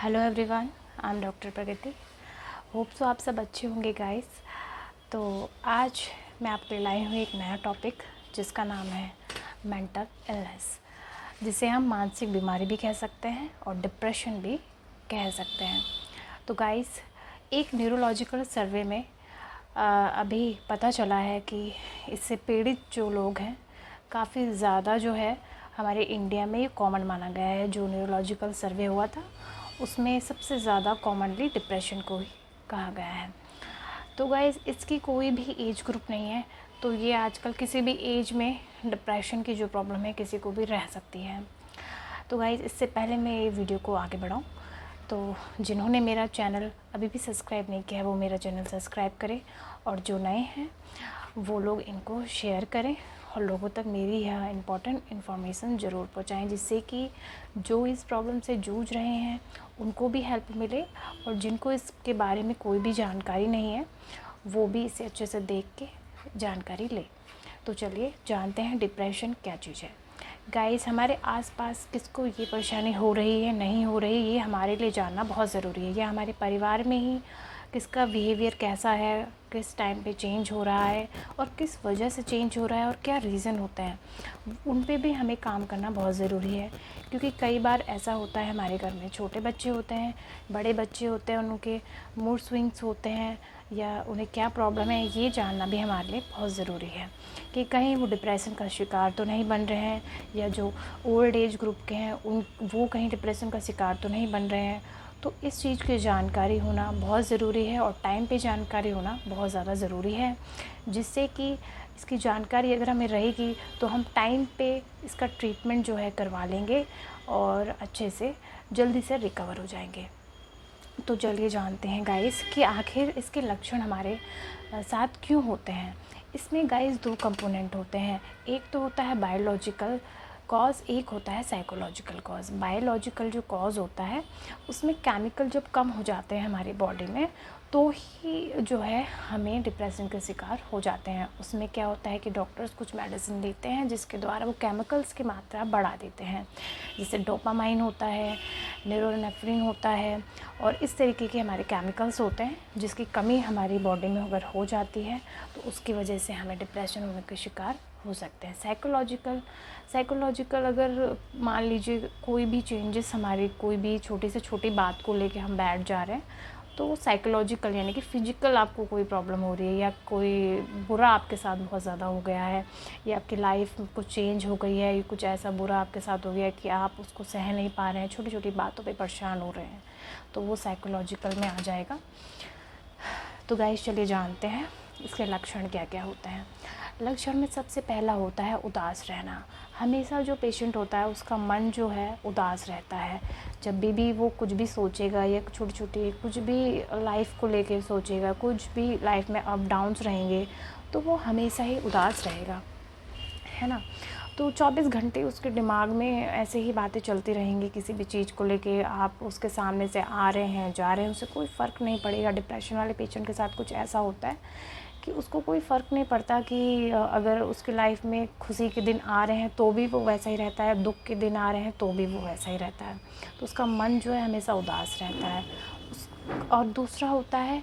Hello everyone, I am doctor Pragati. Hope so आप सब अच्छे होंगे गाइस। तो आज मैं आपके लिए लाई हूँ एक नया टॉपिक जिसका नाम है मेंटल इलनेस, जिसे हम मानसिक बीमारी भी कह सकते हैं और डिप्रेशन भी कह सकते हैं। तो गाइस, एक न्यूरोलॉजिकल सर्वे में अभी पता चला है कि इससे पीड़ित जो लोग हैं काफ़ी ज़्यादा जो है हमारे इंडिया में ये कॉमन माना गया है। जो न्यूरोलॉजिकल सर्वे हुआ था उसमें सबसे ज़्यादा कॉमनली डिप्रेशन को ही कहा गया है। तो गाइस, इसकी कोई भी एज ग्रुप नहीं है, तो ये आजकल किसी भी एज में डिप्रेशन की जो प्रॉब्लम है किसी को भी रह सकती है। तो गाइस, इससे पहले मैं ये वीडियो को आगे बढ़ाऊँ तो जिन्होंने मेरा चैनल अभी भी सब्सक्राइब नहीं किया है वो मेरा चैनल सब्सक्राइब करें, और जो नए हैं वो लोग इनको शेयर करें और लोगों तक मेरी यह इम्पॉर्टेंट इन्फॉर्मेशन ज़रूर पहुंचाएं, जिससे कि जो इस प्रॉब्लम से जूझ रहे हैं उनको भी हेल्प मिले, और जिनको इसके बारे में कोई भी जानकारी नहीं है वो भी इसे अच्छे से देख के जानकारी ले। तो चलिए जानते हैं डिप्रेशन क्या चीज़ है। गाइस, हमारे आसपास किसको ये परेशानी हो रही है नहीं हो रही, ये हमारे लिए जानना बहुत ज़रूरी है। या हमारे परिवार में ही किसका बिहेवियर कैसा है, किस टाइम पे चेंज हो रहा है और किस वजह से चेंज हो रहा है और क्या रीज़न होता है, उन पे भी हमें काम करना बहुत ज़रूरी है। क्योंकि कई बार ऐसा होता है हमारे घर में छोटे बच्चे होते हैं, बड़े बच्चे होते हैं, उनके मूड स्विंग्स होते हैं या उन्हें क्या प्रॉब्लम है, ये जानना भी हमारे लिए बहुत ज़रूरी है कि कहीं वो डिप्रेशन का शिकार तो नहीं बन रहे हैं, या जो ओल्ड एज ग्रुप के हैं वो कहीं डिप्रेशन का शिकार तो नहीं बन रहे हैं। तो इस चीज़ की जानकारी होना बहुत ज़रूरी है और टाइम पे जानकारी होना बहुत ज़्यादा ज़रूरी है, जिससे कि इसकी जानकारी अगर हमें रहेगी तो हम टाइम पे इसका ट्रीटमेंट जो है करवा लेंगे और अच्छे से जल्दी से रिकवर हो जाएंगे। तो चलिए जानते हैं गाइस कि आखिर इसके लक्षण हमारे साथ क्यों होते हैं। इसमें गाइस दो कंपोनेंट होते हैं, एक तो होता है बायोलॉजिकल कॉज, एक होता है साइकोलॉजिकल कॉज। बायोलॉजिकल जो कॉज होता है उसमें केमिकल जब कम हो जाते हैं हमारी बॉडी में तो ही जो है हमें डिप्रेशन के शिकार हो जाते हैं। उसमें क्या होता है कि डॉक्टर्स कुछ मेडिसिन देते हैं जिसके द्वारा वो केमिकल्स की मात्रा बढ़ा देते हैं, जैसे डोपामाइन होता है, नोरेपेनेफ्रिन होता है, और इस तरीके के हमारे केमिकल्स होते हैं जिसकी कमी हमारी बॉडी में अगर हो जाती है तो उसकी वजह से हमें डिप्रेशन होने के शिकार हो सकते हैं। साइकोलॉजिकल अगर मान लीजिए कोई भी चेंजेस, हमारी कोई भी छोटी से छोटी बात को लेके हम बैठ जा रहे हैं तो साइकोलॉजिकल यानी कि फ़िज़िकल आपको कोई प्रॉब्लम हो रही है या कोई बुरा आपके साथ बहुत ज़्यादा हो गया है या आपकी लाइफ में कुछ चेंज हो गई है, या कुछ ऐसा बुरा आपके साथ हो गया है कि आप उसको सह नहीं पा रहे हैं, छोटी छोटी बातों पे परेशान हो रहे हैं, तो वो साइकोलॉजिकल में आ जाएगा। तो गाइस चलिए जानते हैं इसके लक्षण क्या क्या होते हैं। लक्षण में सबसे पहला होता है उदास रहना। हमेशा जो पेशेंट होता है उसका मन जो है उदास रहता है। जब भी वो कुछ भी सोचेगा या छोटी छोटी कुछ भी लाइफ को लेके सोचेगा, कुछ भी लाइफ में अप डाउन्स रहेंगे तो वो हमेशा ही उदास रहेगा, है ना। तो 24 घंटे उसके दिमाग में ऐसे ही बातें चलती रहेंगी किसी भी चीज़ को लेके। आप उसके सामने से आ रहे हैं जा रहे हैं उससे कोई फ़र्क नहीं पड़ेगा। डिप्रेशन वाले पेशेंट के साथ कुछ ऐसा होता है कि उसको कोई फ़र्क नहीं पड़ता कि अगर उसकी लाइफ में खुशी के दिन आ रहे हैं तो भी वो वैसा ही रहता है, दुख के दिन आ रहे हैं तो भी वो वैसा ही रहता है। तो उसका मन जो है हमेशा उदास रहता है। और दूसरा होता है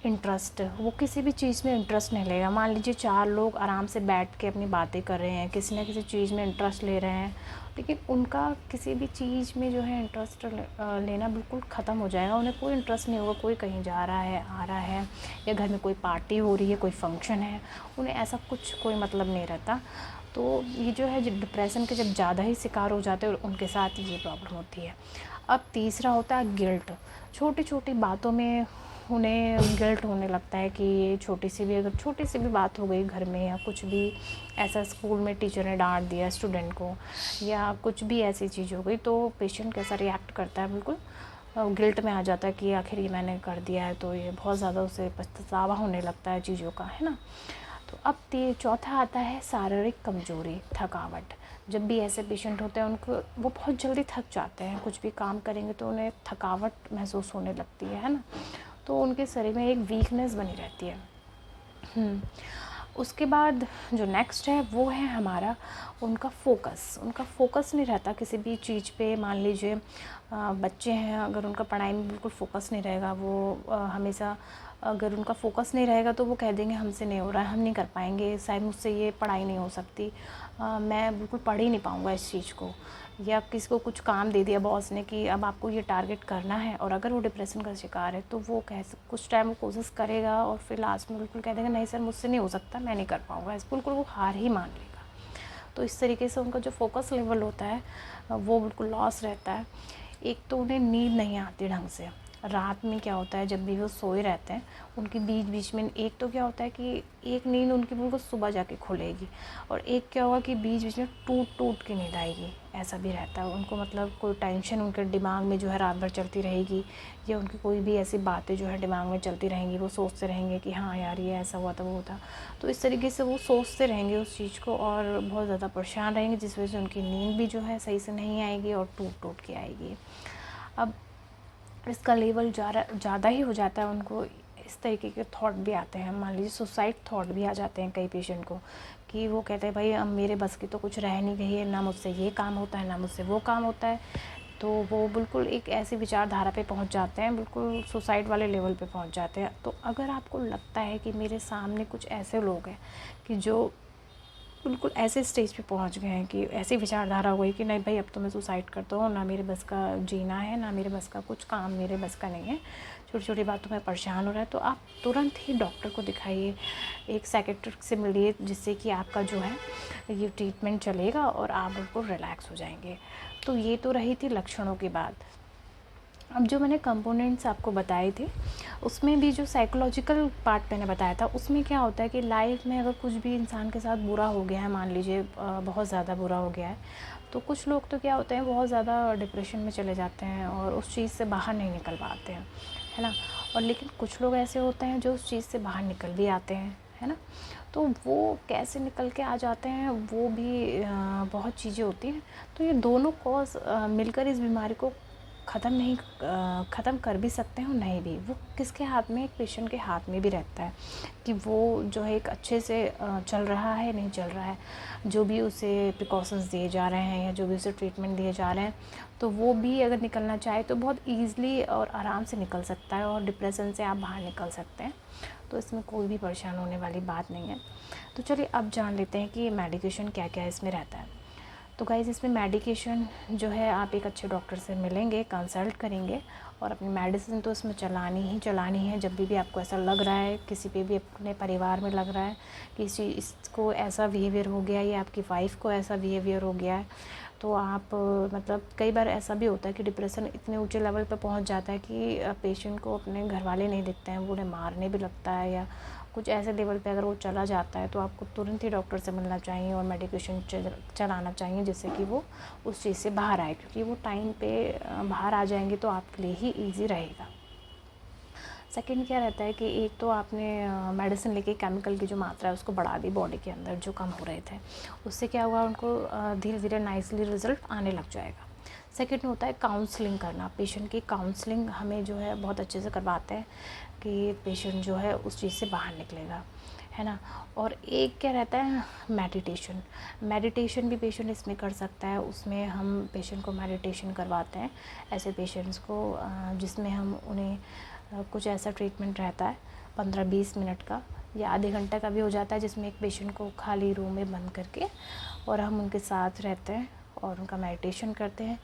इंटरेस्ट। वो किसी भी चीज़ में इंटरेस्ट नहीं लेगा। मान लीजिए 4 लोग आराम से बैठ के अपनी बातें कर रहे हैं, किसी न किसी चीज़ में इंटरेस्ट ले रहे हैं, लेकिन उनका किसी भी चीज़ में जो है इंटरेस्ट लेना बिल्कुल ख़त्म हो जाएगा। उन्हें कोई इंटरेस्ट नहीं होगा, कोई कहीं जा रहा है आ रहा है या घर में कोई पार्टी हो रही है, कोई फंक्शन है, उन्हें ऐसा कुछ कोई मतलब नहीं रहता। तो ये जो है डिप्रेशन के जब ज़्यादा ही शिकार हो जाते हैं उनके साथ ये प्रॉब्लम होती है। अब तीसरा होता है गिल्ट। छोटी छोटी बातों में उन्हें गिल्ट होने लगता है कि ये अगर छोटी सी भी बात हो गई घर में, या कुछ भी ऐसा स्कूल में टीचर ने डांट दिया स्टूडेंट को, या कुछ भी ऐसी चीज़ हो गई, तो पेशेंट कैसा रिएक्ट करता है, बिल्कुल गिल्ट में आ जाता है कि आखिर ये मैंने कर दिया है। तो ये बहुत ज़्यादा उसे पछतावा होने लगता है चीज़ों का, है ना। तो अब चौथा आता है शारीरिक कमजोरी, थकावट। जब भी ऐसे पेशेंट होते हैं उनको वो बहुत जल्दी थक जाते हैं, कुछ भी काम करेंगे तो उन्हें थकावट महसूस होने लगती है ना। तो उनके शरीर में एक वीकनेस बनी रहती है। उसके बाद जो नेक्स्ट है वो है हमारा उनका फोकस नहीं रहता किसी भी चीज़ पे। मान लीजिए बच्चे हैं, अगर उनका पढ़ाई में बिल्कुल फोकस नहीं रहेगा, वो हमेशा अगर उनका फोकस नहीं रहेगा तो वो कह देंगे हमसे नहीं हो रहा है, हम नहीं कर पाएंगे, शायद मुझसे ये पढ़ाई नहीं हो सकती, मैं बिल्कुल पढ़ ही नहीं पाऊँगा इस चीज़ को। या किसी को कुछ काम दे दिया बॉस ने कि अब आपको ये टारगेट करना है, और अगर वो डिप्रेशन का शिकार है तो वो कुछ टाइम वो कोशिश करेगा और फिर लास्ट में बिल्कुल कह देगा नहीं सर मुझसे नहीं हो सकता, मैं नहीं कर पाऊँगा, इस बिल्कुल वो हार ही मान लेगा। तो इस तरीके से उनका जो फोकस लेवल होता है वो बिल्कुल लॉस रहता है। एक तो उन्हें नींद नहीं आती ढंग से। रात में क्या होता है, जब भी वो सोए रहते हैं उनकी बीच बीच में एक तो क्या होता है कि एक नींद उनकी बिल्कुल सुबह जाके खुलेगी, और एक क्या होगा कि बीच बीच में टूट टूट के नींद आएगी, ऐसा भी रहता है उनको। मतलब कोई टेंशन उनके दिमाग में जो है रात भर चलती रहेगी, या उनकी कोई भी ऐसी बातें जो है दिमाग में चलती रहेंगी, वो सोचते रहेंगे कि हाँ यार ये ऐसा हुआ था वो था। तो इस तरीके से वो सोचते रहेंगे उस चीज़ को और बहुत ज़्यादा परेशान रहेंगे, जिस वजह से उनकी नींद भी जो है सही से नहीं आएगी और टूट टूट के आएगी। अब इसका लेवल ज़्यादा ही हो जाता है, उनको इस तरीके के थॉट भी आते हैं। मान लीजिए सुसाइड थॉट भी आ जाते हैं कई पेशेंट को, कि वो कहते हैं भाई अब मेरे बस की तो कुछ रह नहीं गई है, ना मुझसे ये काम होता है ना मुझसे वो काम होता है। तो वो बिल्कुल एक ऐसी विचारधारा पे पहुंच जाते हैं, बिल्कुल सुसाइड वाले लेवल पे पहुंच जाते हैं। तो अगर आपको लगता है कि मेरे सामने कुछ ऐसे लोग हैं कि जो बिल्कुल ऐसे स्टेज पे पहुंच गए हैं कि ऐसी विचारधारा हो गई कि नहीं भाई अब तो मैं सुसाइड करता हूँ, ना मेरे बस का जीना है, ना मेरे बस का कुछ काम मेरे बस का नहीं है, छोटी छोटी बातों में परेशान हो रहा है, तो आप तुरंत ही डॉक्टर को दिखाइए, एक साइकेट्रिस्ट से मिलिए, जिससे कि आपका जो है ये ट्रीटमेंट चलेगा और आप बिल्कुल रिलैक्स हो जाएंगे। तो ये तो रही थी लक्षणों की बात। अब जो मैंने कंपोनेंट्स आपको बताए थे उसमें भी जो साइकोलॉजिकल पार्ट मैंने बताया था, उसमें क्या होता है कि लाइफ में अगर कुछ भी इंसान के साथ बुरा हो गया है, मान लीजिए बहुत ज़्यादा बुरा हो गया है, तो कुछ लोग तो क्या होते हैं बहुत ज़्यादा डिप्रेशन में चले जाते हैं और उस चीज़ से बाहर नहीं निकल पाते हैं, है ना। और लेकिन कुछ लोग ऐसे होते हैं जो उस चीज़ से बाहर निकल भी आते हैं, है ना। तो वो कैसे निकल के आ जाते हैं वो भी बहुत चीज़ें होती हैं। तो ये दोनों कॉज मिलकर इस बीमारी को ख़त्म कर भी सकते हैं और नहीं भी। वो किसके हाथ में, एक पेशेंट के हाथ में भी रहता है कि वो जो है एक अच्छे से चल रहा है नहीं चल रहा है, जो भी उसे प्रिकॉशंस दिए जा रहे हैं या जो भी उसे ट्रीटमेंट दिए जा रहे हैं, तो वो भी अगर निकलना चाहे तो बहुत ईज़िली और आराम से निकल सकता है और डिप्रेशन से आप बाहर निकल सकते हैं। तो इसमें कोई भी परेशान होने वाली बात नहीं है। तो चलिए अब जान लेते हैं कि मेडिकेशन क्या क्या इसमें रहता है। तो गाइज़ इसमें मेडिकेशन जो है आप एक अच्छे डॉक्टर से मिलेंगे, कंसल्ट करेंगे और अपनी मेडिसिन तो इसमें चलानी है। जब भी आपको ऐसा लग रहा है, किसी पे भी अपने परिवार में लग रहा है कि इसको ऐसा बिहेवियर हो गया या आपकी वाइफ को ऐसा बिहेवियर हो गया है, तो आप मतलब कई बार ऐसा भी होता है कि डिप्रेशन इतने ऊंचे लेवल पे पहुंच जाता है कि पेशेंट को अपने घर वाले नहीं दिखते हैं, वो उन्हें मारने भी लगता है, या कुछ ऐसे लेवल पे अगर वो चला जाता है तो आपको तुरंत ही डॉक्टर से मिलना चाहिए और मेडिकेशन चलाना चाहिए, जिससे कि वो उस चीज़ से बाहर आए, क्योंकि वो टाइम पे बाहर आ जाएंगे तो आपके लिए ही ईजी रहेगा। सेकंड क्या रहता है कि एक तो आपने मेडिसिन लेके केमिकल की जो मात्रा है उसको बढ़ा दी बॉडी के अंदर, जो कम हो रहे थे, उससे क्या हुआ उनको धीरे धीरे नाइसली रिजल्ट आने लग जाएगा। सेकंड होता है काउंसलिंग करना। पेशेंट की काउंसलिंग हमें जो है बहुत अच्छे से करवाते हैं कि पेशेंट जो है उस चीज़ से बाहर निकलेगा, है ना। और एक क्या रहता है मेडिटेशन भी पेशेंट इसमें कर सकता है। उसमें हम पेशेंट को मेडिटेशन करवाते हैं, ऐसे पेशेंट्स को जिसमें हम उन्हें कुछ ऐसा ट्रीटमेंट रहता है 15-20 मिनट का या आधे घंटे का भी हो जाता है, जिसमें एक पेशेंट को खाली रूम में बंद करके और हम उनके साथ रहते हैं और उनका मेडिटेशन करते हैं।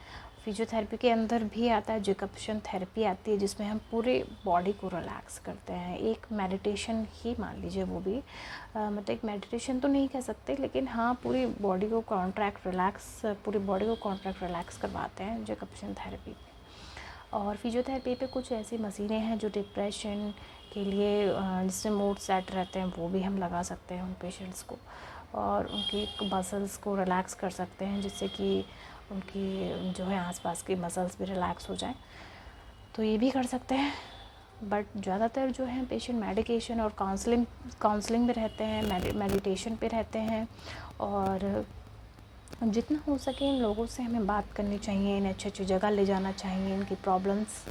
फिजियोथेरेपी के अंदर भी आता है, जिकप्शन थेरेपी आती है, जिसमें हम पूरे बॉडी को रिलैक्स करते हैं। एक मेडिटेशन ही मान लीजिए, वो भी मतलब एक मेडिटेशन तो नहीं कह सकते, लेकिन हाँ पूरी बॉडी को पूरी बॉडी को कॉन्ट्रैक्ट रिलैक्स करवाते हैं जिकप्शन थेरेपी। और फिजियोथेरेपी पे कुछ ऐसी मशीनें हैं जो डिप्रेशन के लिए जिससे मूड सेट रहते हैं, वो भी हम लगा सकते हैं उन पेशेंट्स को, और उनकी मसल्स को रिलैक्स कर सकते हैं, जिससे कि उनकी जो है आसपास की मसल्स भी रिलैक्स हो जाएं। तो ये भी कर सकते हैं। बट ज़्यादातर जो है पेशेंट मेडिकेशन और काउंसलिंग पे रहते हैं, मेडिटेशन पे रहते हैं। और जितना हो सके इन लोगों से हमें बात करनी चाहिए, इन्हें अच्छी अच्छी जगह ले जाना चाहिए, इनकी प्रॉब्लम्स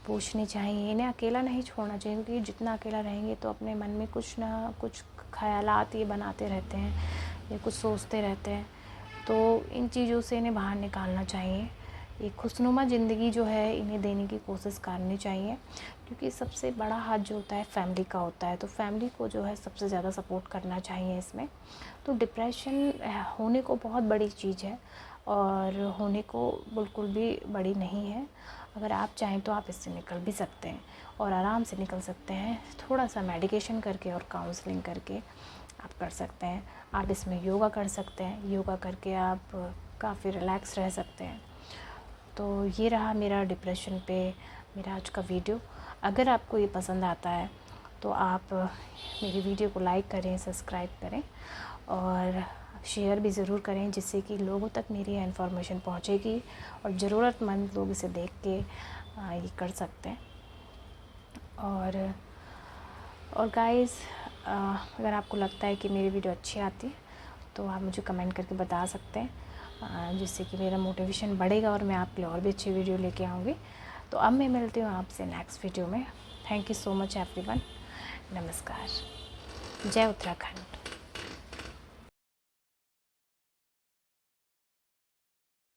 पूछनी चाहिए, इन्हें अकेला नहीं छोड़ना चाहिए, क्योंकि जितना अकेला रहेंगे तो अपने मन में कुछ ना कुछ ख़यालात ये बनाते रहते हैं, ये कुछ सोचते रहते हैं। तो इन चीज़ों से इन्हें बाहर निकालना चाहिए। एक खुशनुमा ज़िंदगी जो है इन्हें देने की कोशिश करनी चाहिए, क्योंकि सबसे बड़ा हाथ जो होता है फैमिली का होता है। तो फैमिली को जो है सबसे ज़्यादा सपोर्ट करना चाहिए इसमें। तो डिप्रेशन होने को बहुत बड़ी चीज़ है और होने को बिल्कुल भी बड़ी नहीं है। अगर आप चाहें तो आप इससे निकल भी सकते हैं और आराम से निकल सकते हैं। थोड़ा सा मेडिकेशन करके और काउंसलिंग करके आप कर सकते हैं। आप इसमें योगा कर सकते हैं, योगा करके आप काफ़ी रिलैक्स रह सकते हैं। तो ये रहा मेरा डिप्रेशन पे मेरा आज का वीडियो। अगर आपको ये पसंद आता है तो आप मेरी वीडियो को लाइक करें, सब्सक्राइब करें और शेयर भी ज़रूर करें, जिससे कि लोगों तक मेरी इन्फॉर्मेशन पहुंचेगी और ज़रूरतमंद लोग इसे देख के ये कर सकते हैं। और गाइस, अगर आपको लगता है कि मेरी वीडियो अच्छी आती है तो आप मुझे कमेंट करके बता सकते हैं, जिससे कि मेरा मोटिवेशन बढ़ेगा और मैं आपके लिए और भी अच्छी वीडियो लेके आऊँगी। तो अब मैं मिलती हूँ आपसे नेक्स्ट वीडियो में। Thank you so much everyone. नमस्कार। जय उत्तराखंड।